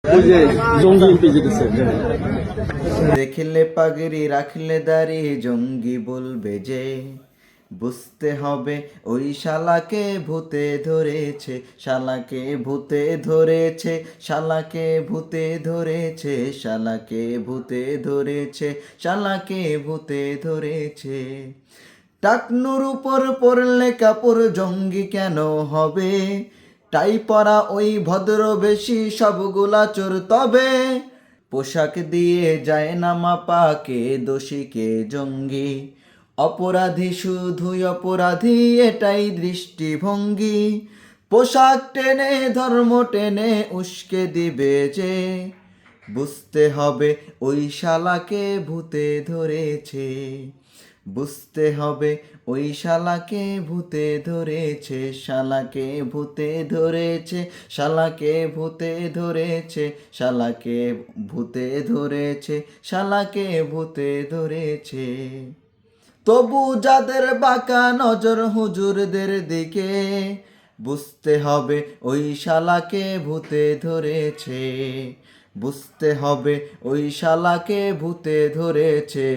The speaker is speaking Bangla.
ওই যে জঙ্গি এমপি যেতেছে দেখলে পাগড়ি রাখলে দাড়ি জঙ্গি বলবে যে বুঝতে হবে ওই শালাকে ভূতে ধরেছে, শালাকে ভূতে ধরেছে, শালাকে ভূতে ধরেছে, শালাকে ভূতে ধরেছে, শালাকে ভূতে ধরেছে। টাকনুর উপর পরলে কাপড় জঙ্গি কেন হবে? টাই পরা ওই ভদ্র বেশি সবগুলা চোর তবে। পোশাক দিয়ে যায় না মাপাকে দোষীকে জঙ্গি, অপরাধী শুধুই অপরাধী এটাই দৃষ্টিভঙ্গি। পোশাক টেনে ধর্ম টেনে উস্কে দিবে যে বুঝতে হবে ওই শালাকে ভূতে ধরেছে, বুঝতে হবে ওই শালাকে ভূতে ধরেছে, শালাকে ভূতে ধরেছে, শালাকে ভূতে ধরেছে, শালাকে ভূতে ধরেছে, শালাকে ভূতে ধরেছে। তবু যাদের বাঁকা নজর হুজুরদের দিকে বুঝতে হবে ওই শালাকে ভূতে ধরেছে, বুঝতে হবে ওই শালাকে ভূতে ধরেছে।